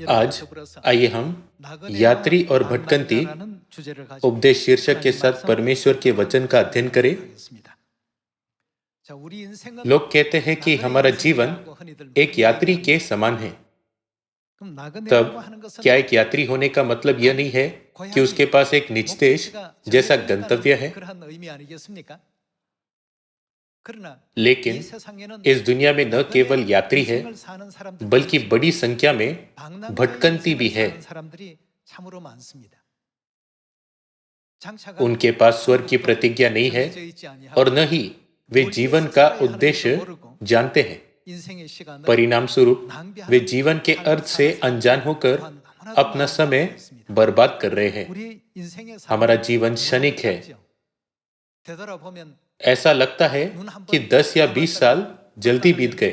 आज आइए हम यात्री और भटकंती उपदेश शीर्षक के साथ परमेश्वर के वचन का अध्ययन करें। लोग कहते हैं कि हमारा जीवन एक यात्री के समान है। तब क्या एक यात्री होने का मतलब यह नहीं है कि उसके पास एक निज देश जैसा गंतव्य है? लेकिन इस दुनिया में न केवल यात्री है बल्कि बड़ी संख्या में भटकंती भी है। उनके पास स्वर्ग की प्रतिज्ञा नहीं है और न ही वे जीवन का उद्देश्य जानते हैं। परिणाम स्वरूप वे जीवन के अर्थ से अनजान होकर अपना समय बर्बाद कर रहे हैं। हमारा जीवन क्षणिक है। ऐसा लगता है कि 10 या 20 साल जल्दी बीत गए।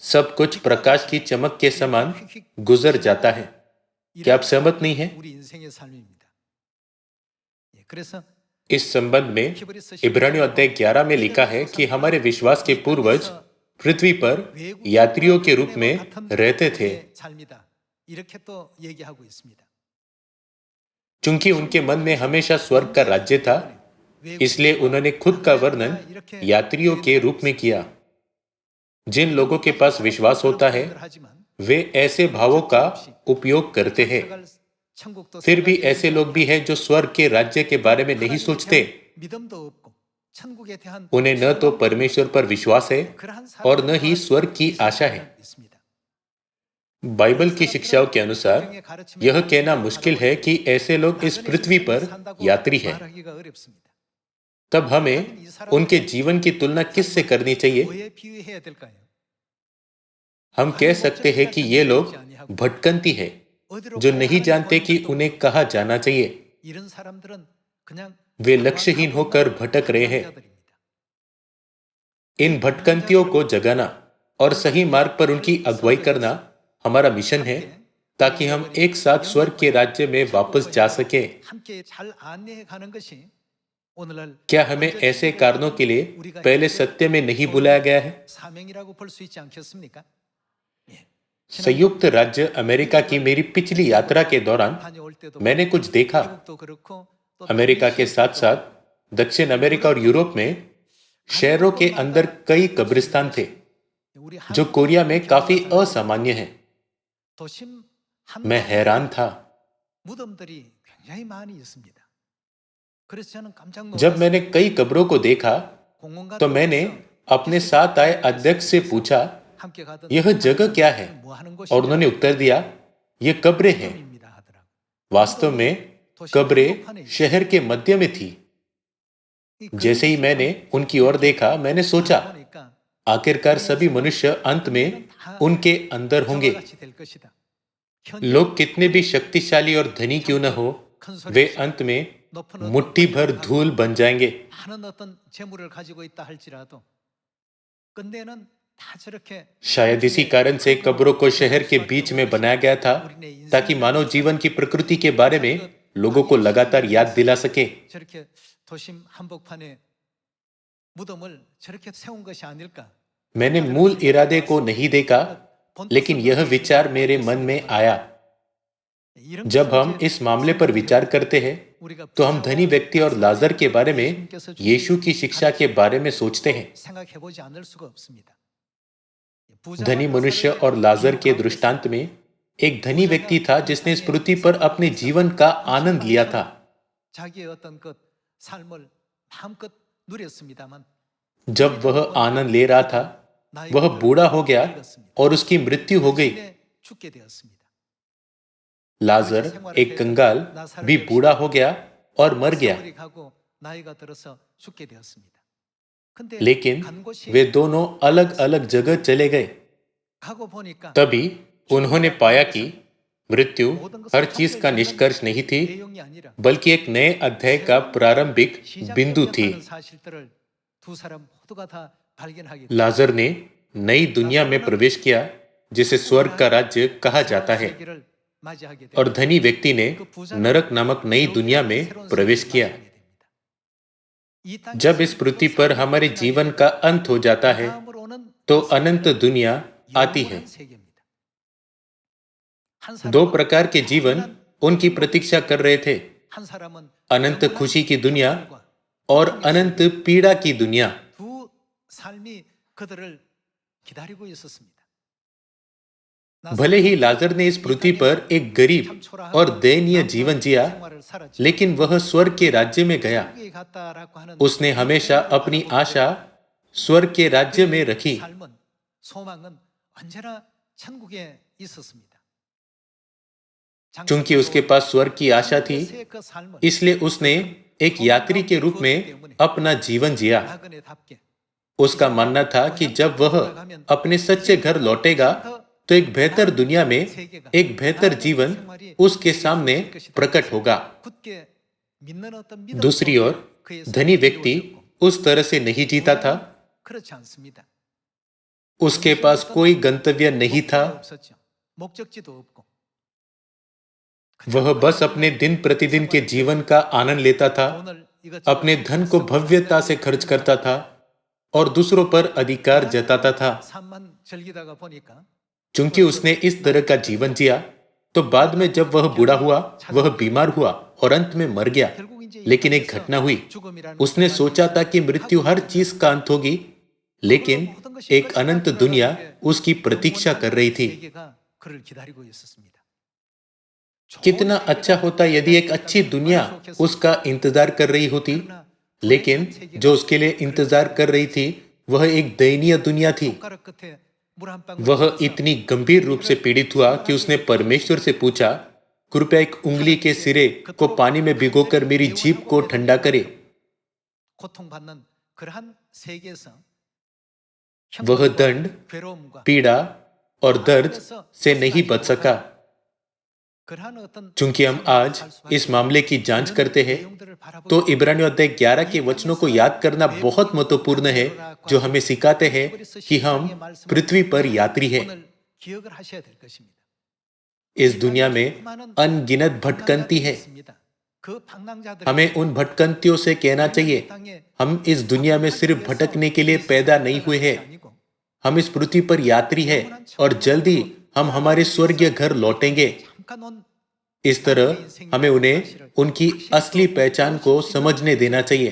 सब कुछ प्रकाश की चमक के समान गुजर जाता है। क्या आप सहमत नहीं हैं? इस संबंध में इब्रानियों अध्याय 11 में लिखा है कि हमारे विश्वास के पूर्वज पृथ्वी पर यात्रियों के रूप में रहते थे। चूंकि उनके मन में हमेशा स्वर्ग का राज्य था, इसलिए उन्होंने खुद का वर्णन यात्रियों के रूप में किया। जिन लोगों के पास विश्वास होता है, वे ऐसे भावों का उपयोग करते हैं। फिर भी ऐसे लोग भी हैं जो स्वर्ग के राज्य के बारे में नहीं सोचते। उन्हें न तो परमेश्वर पर विश्वास है और न ही स्वर्ग की आशा है। बाइबल की शिक्षाओं के अनुसार यह कहना मुश्किल है कि ऐसे लोग इस पृथ्वी पर यात्री हैं। तब हमें उनके जीवन की तुलना किससे करनी चाहिए? हम कह सकते हैं कि ये लोग भटकंती हैं, जो नहीं जानते कि उन्हें कहाँ जाना चाहिए। वे लक्ष्यहीन होकर भटक रहे हैं। इन भटकंतियों को जगाना और सही मार्ग पर उनकी अगुवाई करना हमारा मिशन है, ताकि हम एक साथ स्वर्ग के राज्य में वापस जा सके। क्या हमें ऐसे कारणों के लिए पहले सत्य में नहीं बुलाया गया है? संयुक्त राज्य अमेरिका की मेरी पिछली यात्रा के दौरान मैंने कुछ देखा। अमेरिका के साथ साथ दक्षिण अमेरिका और यूरोप में शहरों के अंदर कई कब्रिस्तान थे, जो कोरिया में काफी असामान्य हैं। मैं हैरान था। जब मैंने कई कब्रों को देखा तो मैंने अपने साथ आए अध्यक्ष से पूछा, यह जगह क्या है? और उन्होंने उत्तर दिया, यह कब्रें हैं। वास्तव में कब्रें शहर के मध्य में थी। जैसे ही मैंने उनकी ओर देखा, मैंने सोचा, आखिरकार सभी मनुष्य अंत में उनके अंदर होंगे। लोग कितने भी शक्तिशाली और धनी क्यों न हो, वे अंत में मुट्ठी भर धूल बन जाएंगे। शायद इसी कारण से कब्रों को शहर के बीच में बनाया गया था, ताकि मानव जीवन की प्रकृति के बारे में लोगों को लगातार याद दिला सके। मैंने मूल इरादे को नहीं देखा, लेकिन यह विचार मेरे मन में आया। जब हम इस मामले पर विचार करते हैं, तो हम धनी व्यक्ति और लाजर के बारे में यीशु की शिक्षा के बारे में सोचते हैं। धनी मनुष्य और लाजर के दृष्टांत में एक धनी व्यक्ति था जिसने इस पृथ्वी पर अपने जीवन का आनंद लिया था। जब वह आनंद ले रहा था, वह बूढ़ा हो गया और उसकी मृत्यु हो गई। लाजर एक कंगाल भी बूढ़ा हो गया और मर गया। लेकिन वे दोनों अलग अलग जगह चले गए। तभी उन्होंने पाया कि मृत्यु हर चीज का निष्कर्ष नहीं थी, बल्कि एक नए अध्याय का प्रारंभिक बिंदु थी। लाजर ने नई दुनिया में प्रवेश किया, जिसे स्वर्ग का राज्य कहा जाता है, और धनी व्यक्ति ने नरक नामक नई दुनिया में प्रवेश किया। जब इस पृथ्वी पर हमारे जीवन का अंत हो जाता है, तो अनंत दुनिया आती है। दो प्रकार के जीवन उनकी प्रतीक्षा कर रहे थे, अनंत खुशी की दुनिया और अनंत पीड़ा की दुनिया। भले ही लाजर ने इस पृथ्वी पर एक गरीब और दयनीय जीवन जिया, लेकिन वह स्वर्ग के राज्य में गया। उसने हमेशा अपनी आशा स्वर्ग के राज्य में रखी। चूंकि उसके पास स्वर्ग की आशा थी, इसलिए उसने एक यात्री के रूप में अपना जीवन जिया। उसका मानना था कि जब वह अपने सच्चे घर लौटेगा, तो एक बेहतर दुनिया में एक बेहतर जीवन उसके सामने प्रकट होगा। दूसरी ओर धनी व्यक्ति उस तरह से नहीं जीता था। उसके पास कोई गंतव्य नहीं था। वह बस अपने दिन प्रतिदिन के जीवन का आनंद लेता था, अपने धन को भव्यता से खर्च करता था और दूसरों पर अधिकार जताता था। चूंकि उसने इस तरह का जीवन जिया, तो बाद में जब वह बूढ़ा हुआ, वह बीमार हुआ और अंत में मर गया। लेकिन एक घटना हुई। उसने सोचा था कि मृत्यु हर चीज का अंत होगी, लेकिन एक अनंत दुनिया उसकी प्रतीक्षा कर रही थी। कितना अच्छा होता यदि एक अच्छी दुनिया उसका इंतजार कर रही होती, लेकिन जो उसके लिए इंतजार कर रही थी, वह एक दयनीय दुनिया थी। वह इतनी गंभीर रूप से पीड़ित हुआ कि उसने परमेश्वर से पूछा, कृपया एक उंगली के सिरे को पानी में भिगोकर मेरी जीभ को ठंडा करे। वह दंड, पीड़ा और दर्द से नहीं बच सका। चूंकि हम आज इस मामले की जांच करते हैं, तो इब्रानियों अध्याय 11 के वचनों को याद करना बहुत महत्वपूर्ण है, जो हमें सिखाते हैं कि हम पृथ्वी पर यात्री हैं। इस दुनिया में अनगिनत भटकंती है। हमें उन भटकंतियों से कहना चाहिए, हम इस दुनिया में सिर्फ भटकने के लिए पैदा नहीं हुए हैं। हम इस पृथ्वी पर यात्री हैं और जल्दी हम हमारे स्वर्गीय घर लौटेंगे। इस तरह हमें उन्हें उनकी असली पहचान को समझने देना चाहिए।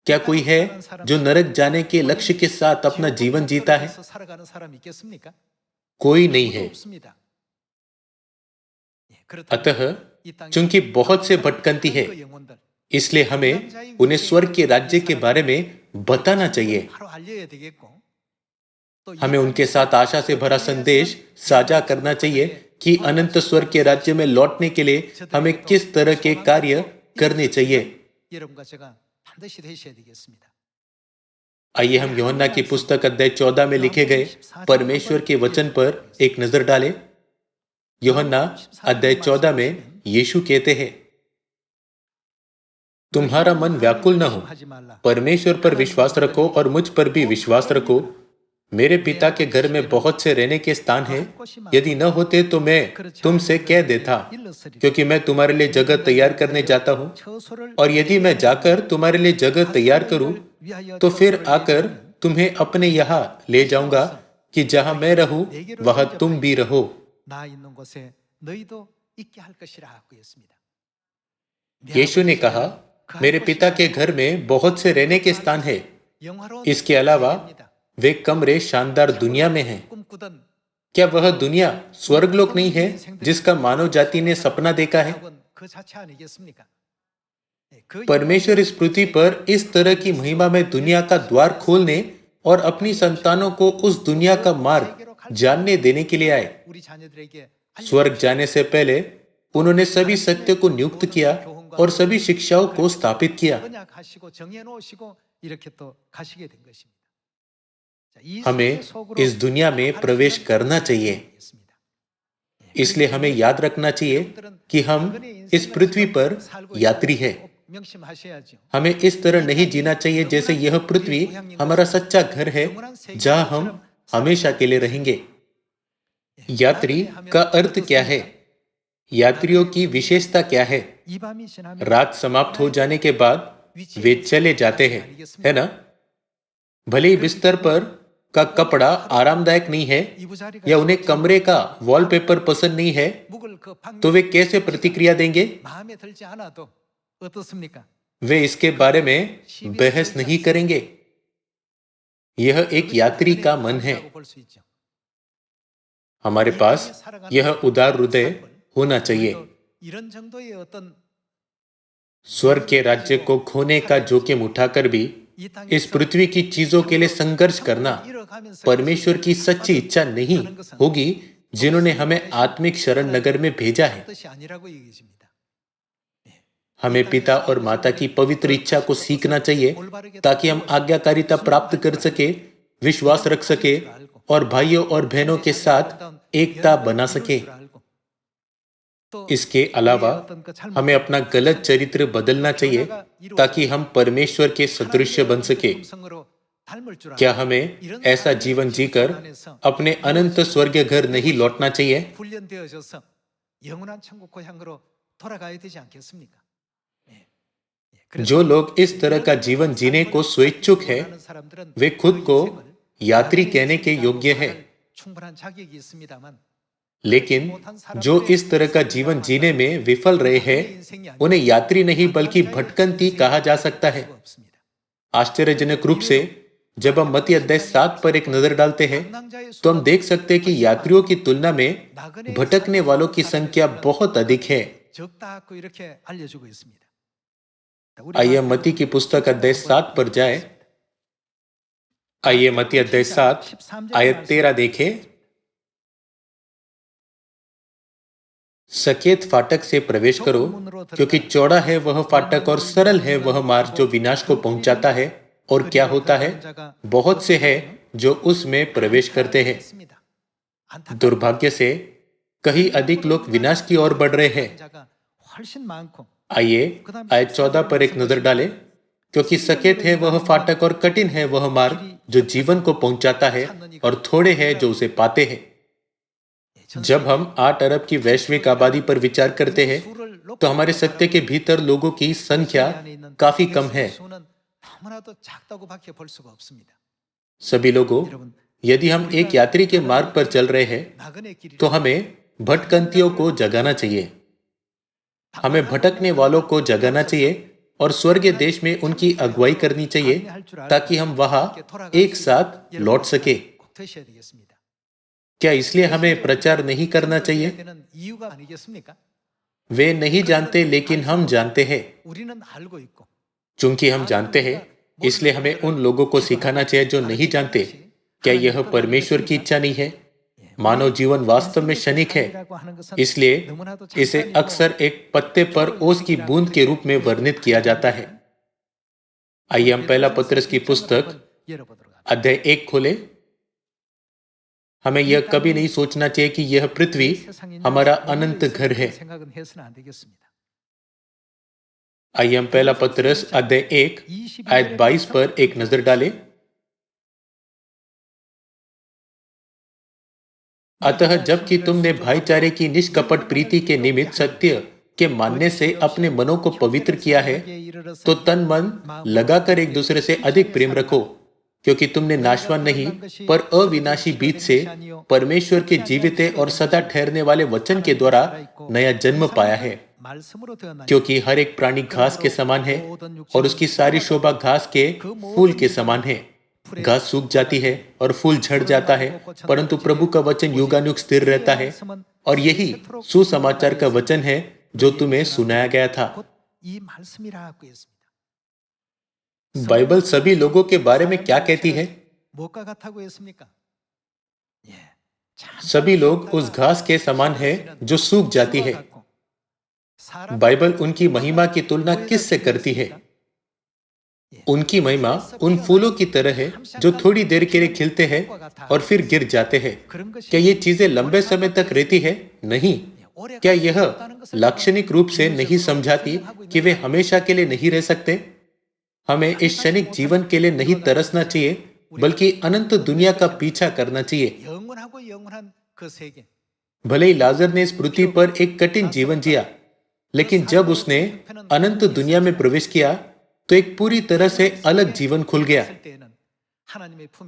क्या कोई है जो नरक जाने के लक्ष्य के साथ अपना जीवन जीता है? कोई नहीं है। अतः चूंकि बहुत से भटकंती है, इसलिए हमें उन्हें स्वर्ग के राज्य के बारे में बताना चाहिए। हमें उनके साथ आशा से भरा संदेश साझा करना चाहिए कि अनंत स्वर्ग के राज्य में लौटने के लिए हमें किस तरह के कार्य करने चाहिए। आइए हम यूहन्ना की पुस्तक अध्याय 14 में लिखे गए परमेश्वर के वचन पर एक नजर डालें। यूहन्ना अध्याय 14 में यीशु कहते हैं, तुम्हारा मन व्याकुल न हो, परमेश्वर पर विश्वास रखो और मुझ पर भी विश्वास रखो। मेरे पिता के घर में बहुत से रहने के स्थान हैं। यदि न होते तो मैं तुमसे कह देता, क्योंकि मैं तुम्हारे लिए जगह तैयार करने जाता हूँ। और यदि मैं जाकर तुम्हारे लिए जगह तैयार करूँ, तो फिर आकर तुम्हें अपने यहाँ ले जाऊंगा, कि जहाँ मैं रहूं वहाँ तुम भी रहो। यीशु ने कहा, मेरे पिता के घर में बहुत से रहने के स्थान हैं। इसके अलावा वे कमरे शानदार दुनिया में हैं। क्या वह दुनिया स्वर्गलोक नहीं है जिसका मानव जाति ने सपना देखा है? परमेश्वर इस पृथ्वी पर इस तरह की महिमा में दुनिया का द्वार खोलने और अपनी संतानों को उस दुनिया का मार्ग जानने देने के लिए आए। स्वर्ग जाने से पहले उन्होंने सभी सत्य को नियुक्त किया और सभी शिक्षाओं को स्थापित किया। हमें इस दुनिया में प्रवेश करना चाहिए। इसलिए हमें याद रखना चाहिए कि हम इस पृथ्वी पर यात्री हैं। हमें इस तरह नहीं जीना चाहिए जैसे यह पृथ्वी हमारा सच्चा घर है जहां हम हमेशा के लिए रहेंगे। यात्री का अर्थ क्या है? यात्रियों की विशेषता क्या है? रात समाप्त हो जाने के बाद वे चले जाते हैं, है ना? भले ही बिस्तर पर का कपड़ा आरामदायक नहीं है या उन्हें कमरे का वॉलपेपर पसंद नहीं है, तो वे कैसे प्रतिक्रिया देंगे? वे इसके बारे में बहस नहीं करेंगे। यह एक यात्री का मन है। हमारे पास यह उदार हृदय होना चाहिए। स्वर्ग के राज्य को खोने का जोखिम उठाकर भी इस पृथ्वी की चीजों के लिए संघर्ष करना परमेश्वर की सच्ची इच्छा नहीं होगी, जिन्होंने हमें आत्मिक शरण नगर में भेजा है। हमें पिता और माता की पवित्र इच्छा को सीखना चाहिए ताकि हम आज्ञाकारिता प्राप्त कर सके, विश्वास रख सके और भाइयों और बहनों के साथ एकता बना सके। इसके अलावा हमें अपना गलत चरित्र बदलना चाहिए ताकि हम परमेश्वर के सदृश बन सके। क्या हमें ऐसा जीवन जीकर अपने अनंत स्वर्गीय घर नहीं लौटना चाहिए? जो लोग इस तरह का जीवन जीने को स्वेच्छुक हैं, वे खुद को यात्री कहने के योग्य हैं। लेकिन जो इस तरह का जीवन जीने में विफल रहे हैं, उन्हें यात्री नहीं बल्कि भटकंती कहा जा सकता है। आश्चर्यजनक रूप से जब हम मत्ती अध्याय 7 पर एक नजर डालते हैं, तो हम देख सकते हैं कि यात्रियों की तुलना में भटकने वालों की संख्या बहुत अधिक है। आइए हम मत्ती की पुस्तक अध्याय 7 पर जाएं। आइए मत्ती अध्याय 7 आयत 13 देखें। सकेत फाटक से प्रवेश करो, क्योंकि चौड़ा है वह फाटक और सरल है वह मार्ग जो विनाश को पहुंचाता है, और क्या होता है, बहुत से हैं जो उसमें प्रवेश करते हैं। दुर्भाग्य से कहीं अधिक लोग विनाश की ओर बढ़ रहे हैं। आइए आयत 14 पर एक नजर डालें। क्योंकि सकेत है वह फाटक और कठिन है वह मार्ग जो जीवन को पहुंचाता है, और थोड़े हैं जो उसे पाते हैं। जब हम 8 अरब की वैश्विक आबादी पर विचार करते हैं, तो हमारे सत्य के भीतर लोगों की संख्या काफी कम है। सभी लोगों, यदि हम एक यात्री के मार्ग पर चल रहे हैं, तो हमें भटकंतियों को जगाना चाहिए। हमें भटकने वालों को जगाना चाहिए और स्वर्गीय देश में उनकी अगुवाई करनी चाहिए, ताकि हम वहां एक साथ लौट सके। क्या इसलिए हमें प्रचार नहीं करना चाहिए? वे नहीं जानते, लेकिन हम जानते हैं। चूंकि हम जानते हैं, इसलिए हमें उन लोगों को सिखाना चाहिए जो नहीं जानते। क्या यह परमेश्वर की इच्छा नहीं है? मानव जीवन वास्तव में क्षणिक है, इसलिए इसे अक्सर एक पत्ते पर ओस की बूंद के रूप में वर्णित किया जाता है। आइए हम पहला पत्रस की पुस्तक अध्याय 1 खोलें। हमें यह कभी नहीं सोचना चाहिए कि यह पृथ्वी हमारा अनंत घर है। आइए हम पहला पत्रस अध्याय 1 आयत 22 पर एक नजर डालें। अतः जबकि तुमने भाईचारे की निष्कपट प्रीति के निमित्त सत्य के मानने से अपने मनों को पवित्र किया है, तो तन मन लगाकर एक दूसरे से अधिक प्रेम रखो, क्योंकि तुमने नाशवान नहीं पर अविनाशी बीज से परमेश्वर के जीवित और सदा ठहरने वाले वचन के द्वारा नया जन्म पाया है। क्योंकि हर एक प्राणी घास के समान है और उसकी सारी शोभा घास के फूल के समान है। घास सूख जाती है और फूल झड़ जाता है, परंतु प्रभु का वचन युगानुग स्थिर रहता है। और यही सुसमाचार का वचन है जो तुम्हें सुनाया गया था। बाइबल सभी लोगों के बारे में क्या कहती है? सभी लोग उस घास के समान है जो सूख जाती है। बाइबल उनकी महिमा की तुलना किससे करती है? उनकी महिमा उन फूलों की तरह है जो थोड़ी देर के लिए खिलते हैं और फिर गिर जाते हैं। क्या ये चीजें लंबे समय तक रहती है? नहीं। क्या यह लाक्षणिक रूप से नहीं समझाती कि वे हमेशा के लिए नहीं रह सकते? हमें इस क्षणिक जीवन के लिए नहीं तरसना चाहिए, बल्कि अनंत दुनिया का पीछा करना चाहिए। भले ही लाजर ने इस पृथ्वी पर एक कठिन जीवन जिया, लेकिन जब उसने अनंत दुनिया में प्रवेश किया तो एक पूरी तरह से अलग जीवन खुल गया।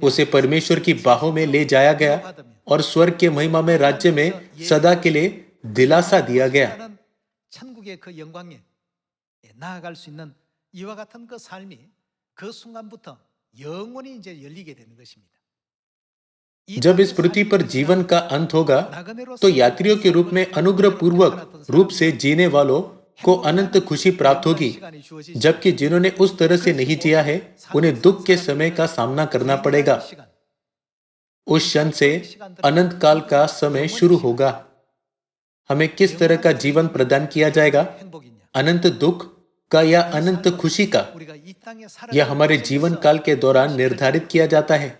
उसे परमेश्वर की बाहों में ले जाया गया और स्वर्ग के महिमा में राज्य में सदा के लिए दिलासा दिया गया। 천국의 그 영광에 나아갈 수 있는 이와 같은 그 삶이 그 순간부터 영원히 이제 열리게 되는 것입니다. जब इस पृथ्वी पर जीवन का अंत होगा तो यात्रियों के रूप में अनुग्रह पूर्वक रूप से जीने वालों को अनंत खुशी प्राप्त होगी, जबकि जिन्होंने उस तरह से नहीं जिया है उन्हें दुख के समय का सामना करना पड़ेगा। उस क्षण से अनंत काल का समय शुरू होगा। हमें किस तरह का जीवन प्रदान किया जाएगा? अनंत दुख का या अनंत खुशी का? यह हमारे जीवन काल के दौरान निर्धारित किया जाता है।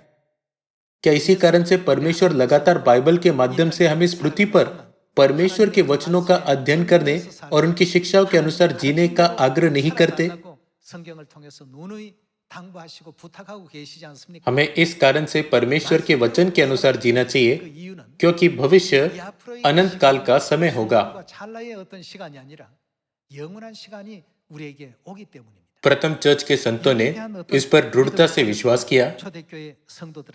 क्या इसी कारण से परमेश्वर लगातार बाइबल के माध्यम से हमें इस पृथ्वी पर परमेश्वर के वचनों का अध्ययन करने और उनकी शिक्षाओं के अनुसार जीने का आग्रह नहीं करते? हमें इस कारण से परमेश्वर के वचन के अनुसार जीना चाहिए, क्योंकि भविष्य अनंत काल का समय होगा। प्रथम चर्च के संतों ने इस पर दृढ़ता से विश्वास किया,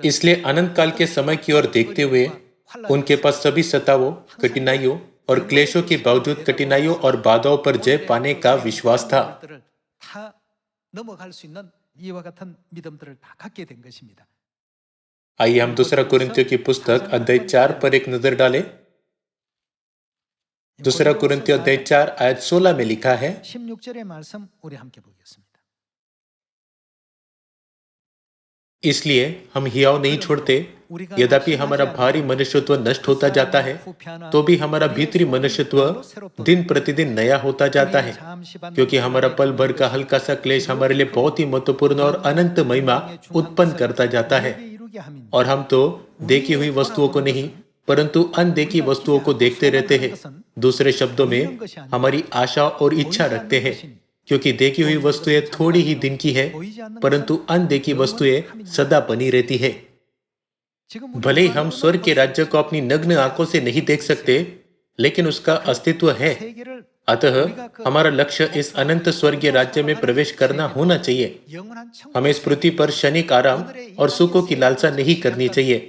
इसलिए अनंत काल के समय की ओर देखते हुए उनके पास सभी सतावों, कठिनाइयों और क्लेशों के बावजूद कठिनाइयों और बाधाओं पर जय पाने का विश्वास था। आइए हम दूसरा कुरिन्थियों की पुस्तक अध्याय 4 पर एक नजर डालें। दूसरा कुरिन्थियों अध्याय 4 आयत 16 में लिखा है, 16절의 말씀 우리 함께 보겠습니다. इसलिए हम हियाव नहीं छोड़ते, यद्यपि हमारा भारी मनुष्यत्व नष्ट होता जाता है, तो भी हमारा भीतरी मनुष्यत्व दिन प्रतिदिन नया होता जाता है, क्योंकि हमारा पल भर का हल्का सा क्लेश हमारे लिए बहुत ही महत्वपूर्ण और अनंत महिमा उत्पन्न करता जाता है। और हम तो देखी हुई वस्तुओं को नहीं, परंतु अनदेखी वस्तुओं को देखते रहते हैं। दूसरे शब्दों में हमारी आशा और इच्छा रखते हैं, क्योंकि देखी हुई वस्तुएं थोड़ी ही दिन की है, परंतु अनदेखी वस्तुएं सदा बनी रहती है। भले ही हम स्वर्ग के राज्य को अपनी नग्न आंखों से नहीं देख सकते, लेकिन उसका अस्तित्व है। अतः हमारा लक्ष्य इस अनंत स्वर्गीय राज्य में प्रवेश करना होना चाहिए। हमें इस पृथ्वी पर क्षणिक आराम और सुखों की लालसा नहीं करनी चाहिए।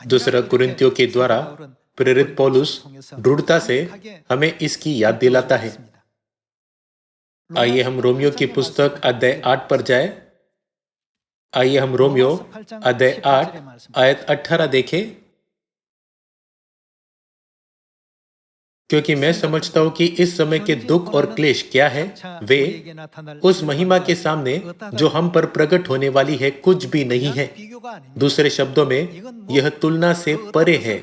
दूसरा कुरिन्थियों के द्वारा प्रेरित पौलुस दृढ़ता से हमें इसकी याद दिलाता है। आइए हम रोमियो की पुस्तक अध्याय 8 पर जाए। आइए हम रोमियो अध्याय 8 आयत 18 देखें। क्योंकि मैं समझता हूं कि इस समय के दुख और क्लेश क्या है, वे उस महिमा के सामने जो हम पर प्रकट होने वाली है कुछ भी नहीं है। दूसरे शब्दों में यह तुलना से परे है।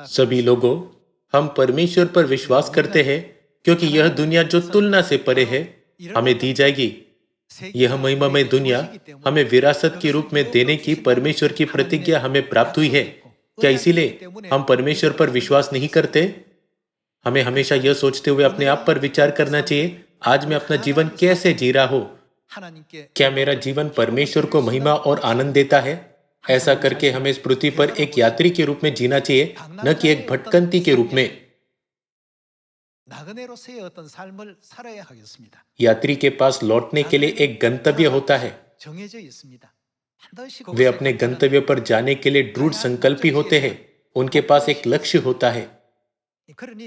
सभी लोगों, हम परमेश्वर पर विश्वास करते हैं, क्योंकि यह दुनिया जो तुलना से परे है हमें दी जाएगी। यह महिमामय दुनिया हमें विरासत के रूप में देने की परमेश्वर की प्रतिज्ञा हमें प्राप्त हुई है। क्या इसीलिए हम परमेश्वर पर विश्वास नहीं करते? हमें हमेशा यह सोचते हुए अपने आप पर विचार करना चाहिए, आज मैं अपना जीवन कैसे जी रहा हूं? क्या मेरा जीवन परमेश्वर को महिमा और आनंद देता है? ऐसा करके हमें इस पृथ्वी पर एक यात्री के रूप में जीना चाहिए, न कि एक भटकंती के रूप में। यात्री के पास लौटने के लिए एक गंतव्य होता है। वे अपने गंतव्य पर जाने के लिए दृढ़ संकल्पी होते हैं। उनके पास एक लक्ष्य होता है।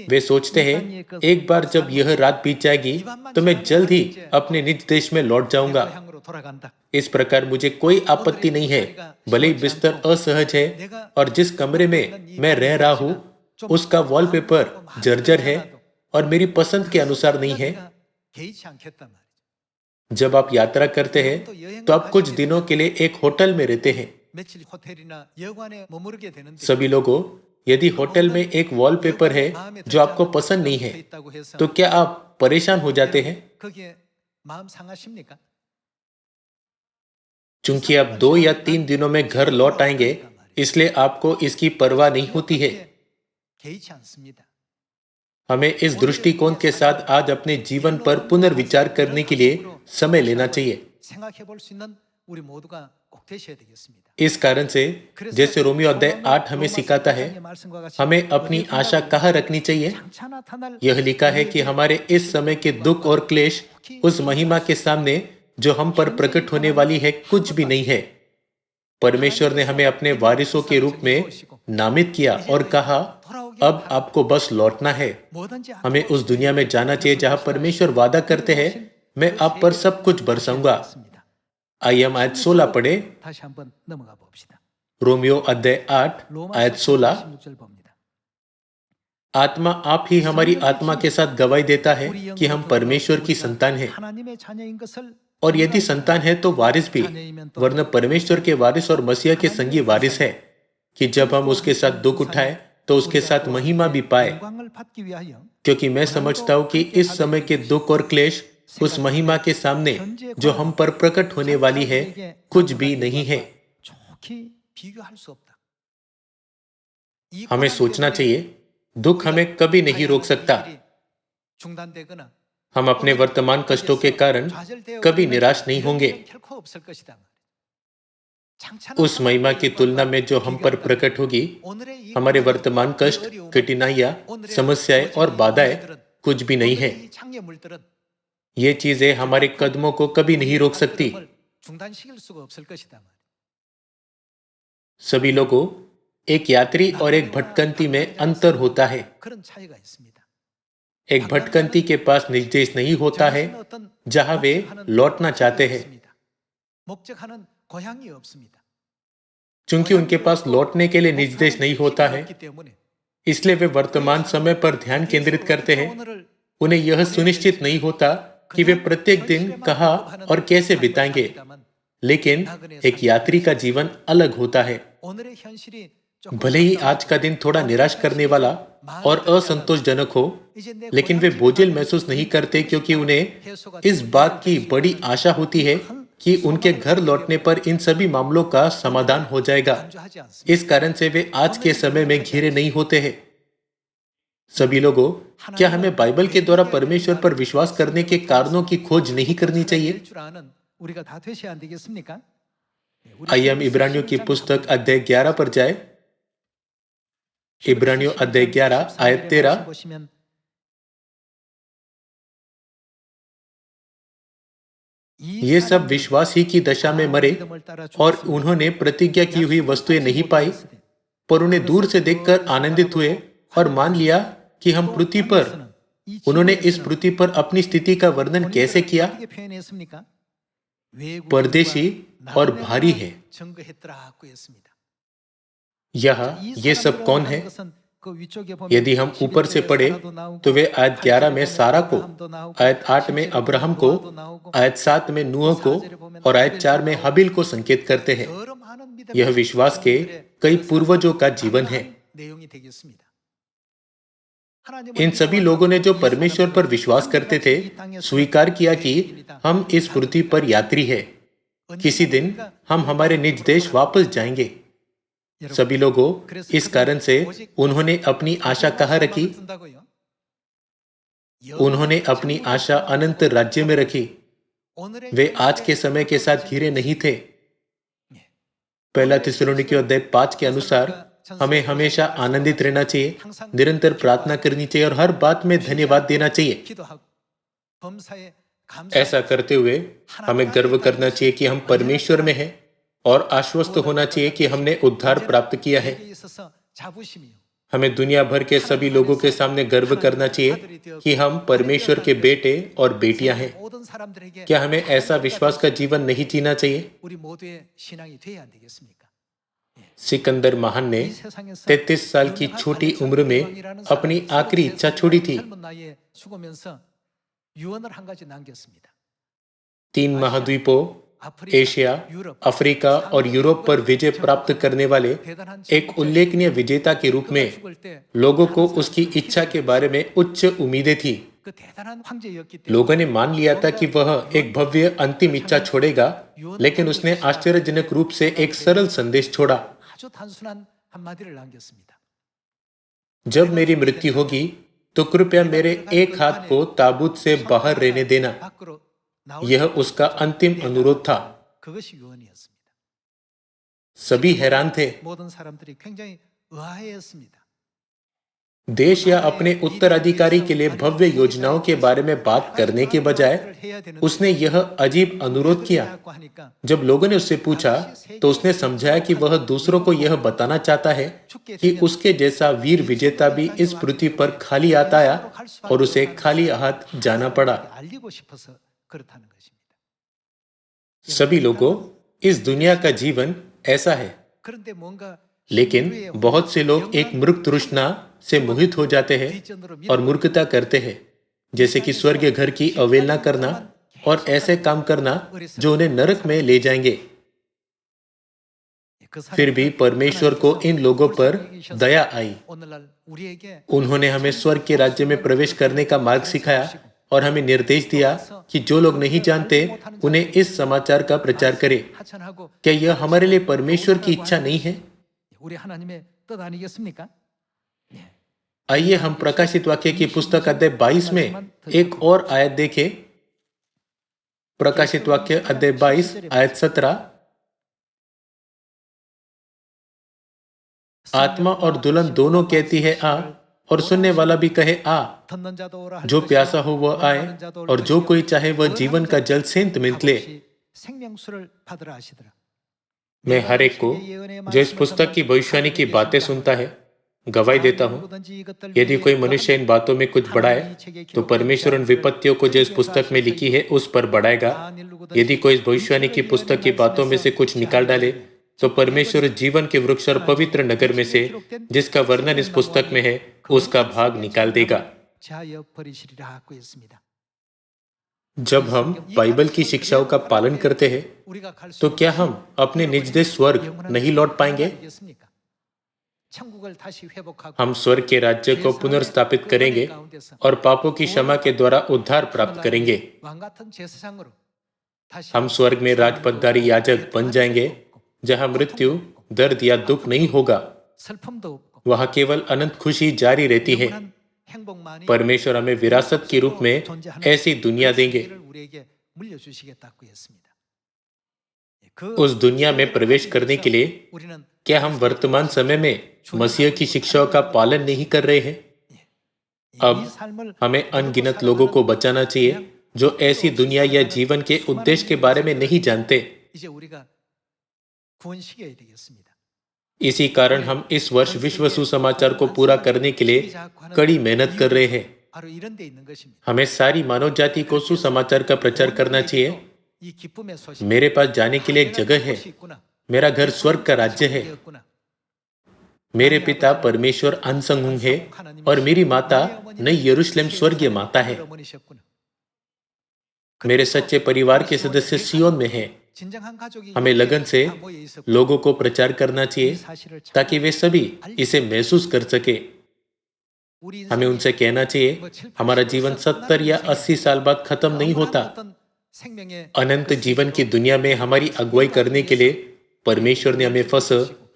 वे सोचते हैं, एक बार जब यह रात बीत जाएगी तो मैं जल्द ही अपने निज देश में लौट जाऊंगा। इस प्रकार मुझे कोई आपत्ति नहीं है, भले ही बिस्तर असहज है और जिस कमरे में मैं रह रहा हूं उसका वॉलपेपर जर्जर है और मेरी पसंद के अनुसार नहीं है। जब आप यात्रा करते हैं तो आप कुछ दिनों के लिए एक होटल में रहते हैं। सभी लोगों, यदि होटल में एक वॉलपेपर है जो आपको पसंद नहीं है, तो क्या आप परेशान हो जाते हैं? 거기에 마음 상하십니까? चूंकि आप 2 या 3 दिनों में घर लौट आएंगे, इसलिए आपको इसकी परवाह नहीं होती है। 개의치 않습니다. हमें इस दृष्टिकोण के साथ आज अपने जीवन पर पुनर्विचार करने के लिए समय लेना चाहिए। 생각해 볼 수 있는 우리 모두가 꼭 되셔야 되겠습니다. इस कारण से जैसे रोमियो अध्याय 8 हमें सिखाता है, हमें अपनी आशा कहाँ रखनी चाहिए। यह लिखा है कि हमारे इस समय के दुख और क्लेश उस महिमा के सामने जो हम पर प्रकट होने वाली है कुछ भी नहीं है। परमेश्वर ने हमें अपने वारिसों के रूप में नामित किया और कहा, अब आपको बस लौटना है। हमें उस दुनिया में जाना चाहिए जहां परमेश्वर वादा करते हैं, मैं आप पर सब कुछ बरसाऊंगा। आइए हम आयत 16 पढ़े। 다시 한번 넘어가 봅시다. रोमियो अध्याय 8 로마 आयत 16। 16절 봅니다. आत्मा आप ही हमारी आत्मा के साथ गवाही देता है कि हम परमेश्वर की संतान हैं, 하나님의 자녀인 것을 और यदि संतान है तो वारिस भी, वरना परमेश्वर के वारिस और मसीहा के संगी वारिस है, कि जब हम उसके साथ दुख उठाए तो उसके साथ महिमा भी पाए। 영광을 받기 위하여 क्योंकि मैं समझता हूं कि इस समय के दुख और क्लेश उस महिमा के सामने जो हम पर प्रकट होने वाली है कुछ भी नहीं है। 좋게 비교할 수 없다. 이 हमें सोचना चाहिए, दुख हमें कभी नहीं रोक सकता। 중단되거나 हम अपने वर्तमान कष्टों के कारण कभी निराश नहीं होंगे। 결코 없을 것이다. उस महिमा की तुलना में जो हम पर प्रकट होगी, हमारे वर्तमान कष्ट, कठिनाइयां, समस्याएं और बाधाएं कुछ भी नहीं है। 장애물들은 ये चीजें हमारे कदमों को कभी नहीं रोक सकती। 중단시킬 수가 없을 것이다. सभी लोगों, एक यात्री और एक भटकंती में अंतर होता है। 그런 차이가 있습니다. एक भटकंती के पास निर्देश नहीं होता है जहां वे लौटना चाहते हैं, 목적하는 고향이 없습니다. चूंकि उनके पास लौटने के लिए निर्देश नहीं होता है, इसलिए वे वर्तमान समय पर ध्यान केंद्रित करते हैं। उन्हें यह सुनिश्चित नहीं होता कि वे प्रत्येक दिन कहाँ और कैसे बिताएंगे। लेकिन एक यात्री का जीवन अलग होता है। 오늘의 현실이 भले ही आज का दिन थोड़ा निराश करने वाला और असंतोषजनक हो, लेकिन वे बोझिल महसूस नहीं करते, क्योंकि उन्हें इस बात की बड़ी आशा होती है कि उनके घर लौटने पर इन सभी मामलों का समाधान हो जाएगा। इस कारण से वे आज के समय में घिरे नहीं होते हैं। सभी लोगों, क्या हमें बाइबल के द्वारा परमेश्वर पर विश्वास करने के कारणों की खोज नहीं करनी चाहिए? 우리가 다 되셔야 안 되겠습니까? आइए हम इब्रानियों की पुस्तक अध्याय 11 पर जाए। इब्रानियों अध्याय 11 आयत 13। 보시면 ये सब विश्वास ही की दशा में मरे और उन्होंने प्रतिज्ञा की हुई वस्तुएं नहीं पाई, पर उन्हें दूर से देखकर आनंदित हुए और मान लिया कि हम पृथ्वी पर। उन्होंने इस पृथ्वी पर अपनी स्थिति का वर्णन कैसे किया? परदेशी और भारी है। ये सब कौन है? यदि हम ऊपर से पढ़े तो वे आयत 11 में सारा को, आयत 8 में अब्राहम को, आयत 7 में नूह को और आयत 4 में हबील को संकेत करते हैं। यह विश्वास के कई पूर्वजों का जीवन है। इन सभी लोगों ने जो परमेश्वर पर विश्वास करते थे, स्वीकार किया कि हम इस पृथ्वी पर यात्री है। किसी दिन हम हमारे निज देश वापस जाएंगे। सभी लोगों, इस कारण से उन्होंने अपनी आशा कहाँ रखी? उन्होंने अपनी आशा अनंत राज्य में रखी। वे आज के समय के साथ घिरे नहीं थे। पहला थिस्सलुनीकियों अध्याय 5 के अनुसार हमें हमेशा आनंदित रहना चाहिए, निरंतर प्रार्थना करनी चाहिए और हर बात में धन्यवाद देना चाहिए। ऐसा करते हुए हमें गर्व करना चाहिए कि हम परमेश्वर में हैं और आश्वस्त होना चाहिए कि हमने उद्धार प्राप्त किया है। हमें दुनिया भर के सभी लोगों के सामने गर्व करना चाहिए कि हम परमेश्वर के बेटे और बेटियां हैं। क्या हमें ऐसा विश्वास का जीवन नहीं जीना चाहिए? सिकंदर महान ने 33 साल की छोटी उम्र में अपनी आखिरी इच्छा छोड़ी थी। 3 महाद्वीपों एशिया, अफ्रीका और यूरोप पर विजय प्राप्त करने वाले एक उल्लेखनीय विजेता के रूप में लोगों को उसकी इच्छा के बारे में उच्च उम्मीदें थी। लोगों ने मान लिया था कि वह एक भव्य अंतिम इच्छा छोड़ेगा, लेकिन उसने आश्चर्यजनक रूप से एक सरल संदेश छोड़ा। जब मेरी मृत्यु होगी तो कृपया मेरे एक हाथ को ताबूत से बाहर रहने देना। यह उसका अंतिम अनुरोध था। सभी हैरान थे। देश या अपने उत्तराधिकारी के लिए भव्य योजनाओं के बारे में बात करने के बजाय उसने यह अजीब अनुरोध किया। जब लोगों ने उससे पूछा तो उसने समझाया कि वह दूसरों को यह बताना चाहता है कि उसके जैसा वीर विजेता भी इस पृथ्वी पर खाली हाथ आया और उसे खाली हाथ जाना पड़ा। सभी लोगों, इस दुनिया का जीवन ऐसा है, लेकिन बहुत से लोग एक मृग तृष्णा से मोहित हो जाते हैं और मूर्खता करते हैं, जैसे कि स्वर्ग घर की अवहेलना करना और ऐसे काम करना जो उन्हें नरक में ले जाएंगे। फिर भी परमेश्वर को इन लोगों पर दया आई। उन्होंने हमें स्वर्ग के राज्य में प्रवेश करने का मार्ग सिखाया और हमें निर्देश दिया कि जो लोग नहीं जानते उन्हें इस समाचार का प्रचार करें। क्या यह हमारे लिए परमेश्वर की इच्छा नहीं है? आइए हम प्रकाशित वाक्य की पुस्तक अध्याय 22 में एक और आयत देखें। प्रकाशित वाक्य अध्याय 22 आयत 17। आत्मा और दुल्हन दोनों कहती है आ, और सुनने वाला भी कहे आ। जो प्यासा हो वह आए, और जो कोई चाहे वह जीवन का जल सेंत मिंत ले। मैं हर एक को जो इस पुस्तक की भविष्यवाणी की बातें सुनता है गवाही देता हूँ, यदि कोई मनुष्य इन बातों में कुछ बढ़ाए तो परमेश्वर उन विपत्तियों को जो इस पुस्तक में लिखी है उस पर बढ़ाएगा। यदि कोई इस भविष्यवाणी की पुस्तक की बातों में से कुछ निकाल डाले तो परमेश्वर जीवन के वृक्ष और पवित्र नगर में से जिसका वर्णन इस पुस्तक में है उसका भाग निकाल देगा। जब हम बाइबल की शिक्षाओं का पालन करते हैं तो क्या हम अपने निज देश स्वर्ग नहीं लौट पाएंगे? हम स्वर्ग के राज्य को पुनर्स्थापित करेंगे और पापों की क्षमा के द्वारा उद्धार प्राप्त करेंगे। हम स्वर्ग में राजपदधारी याजक बन जाएंगे, जहां मृत्यु, दर्द या दुख नहीं होगा। वहां केवल अनंत खुशी जारी रहती है। परमेश्वर हमें विरासत के रूप में ऐसी दुनिया देंगे। उस दुनिया में प्रवेश करने के लिए क्या हम वर्तमान समय में मसीह की शिक्षाओं का पालन नहीं कर रहे हैं? अब हमें अनगिनत लोगों को बचाना चाहिए जो ऐसी दुनिया या जीवन के उद्देश्य के बारे में नहीं जानते। इसी कारण हम इस वर्ष विश्व सुसमाचार को पूरा करने के लिए कड़ी मेहनत कर रहे हैं। हमें सारी मानव जाति को सुसमाचार का प्रचार करना चाहिए। मेरे पास जाने के लिए एक जगह है। मेरा घर स्वर्ग का राज्य है। मेरे पिता परमेश्वर अनसंग है और मेरी माता नई यरूशलेम स्वर्गीय माता है। मेरे सच्चे परिवार के सदस्य सियोन में हैं। हमें लगन से लोगों को प्रचार करना चाहिए ताकि वे सभी इसे महसूस कर सके। हमें उनसे कहना चाहिए हमारा जीवन 70 या 80 साल बाद खत्म नहीं होता। अनंत जीवन की दुनिया में हमारी अगुवाई करने के लिए परमेश्वर ने हमें फस,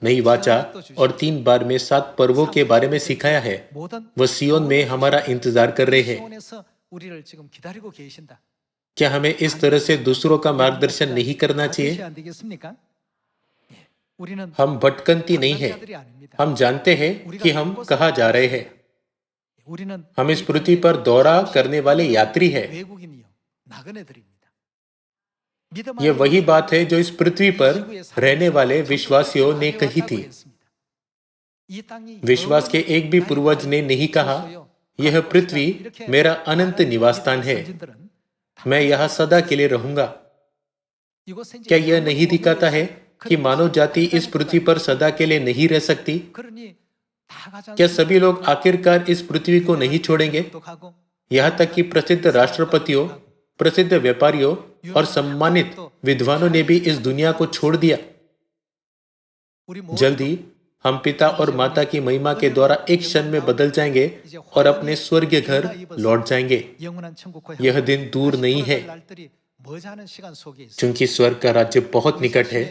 नई वाचा और 3 बार में 7 पर्वों के बारे में सिखाया है। वह सियोन में हमारा इंतजार कर रहे हैं। क्या हमें इस तरह से दूसरों का मार्गदर्शन नहीं करना चाहिए? हम भटकंती नहीं है। हम जानते हैं कि हम कहाँ जा रहे हैं। हम इस पृथ्वी पर दौरा करने वाले यात्री हैं। यह वही बात है जो इस पृथ्वी पर रहने वाले विश्वासियों ने कही थी। विश्वास के एक भी पूर्वज ने नहीं कहा यह पृथ्वी मेरा अनंत निवास स्थान है, मैं यहां सदा के लिए रहूंगा। क्या यह नहीं दिखाता है कि मानव जाति इस पृथ्वी पर सदा के लिए नहीं रह सकती? क्या सभी लोग आखिरकार इस पृथ्वी को नहीं छोड़ेंगे? यहां तक कि प्रसिद्ध राष्ट्रपतियों, प्रसिद्ध व्यापारियों और सम्मानित विद्वानों ने भी इस दुनिया को छोड़ दिया। जल्दी हम पिता और माता की महिमा के द्वारा एक क्षण में बदल जाएंगे और अपने स्वर्गीय घर लौट जाएंगे। यह दिन दूर नहीं है, क्योंकि स्वर्ग का राज्य बहुत निकट है।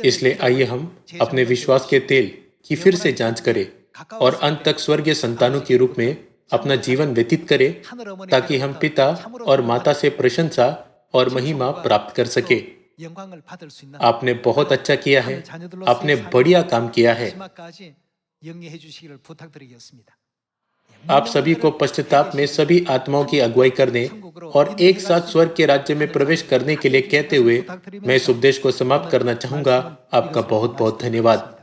इसलिए आइए हम अपने विश्वास के तेल की फिर से जांच करें और अंत तक स्वर्गीय संतानों के रूप में अपना जीवन व्यतीत करें, ताकि हम पिता और माता से प्रशंसा और महिमा प्राप्त कर सके। आपने बहुत अच्छा किया है, आपने बढ़िया काम किया है। आप सभी को पश्चाताप में सभी आत्माओं की अगुवाई करने और एक साथ स्वर्ग के राज्य में प्रवेश करने के लिए कहते हुए मैं इस उपदेश को समाप्त करना चाहूंगा। आपका बहुत बहुत धन्यवाद।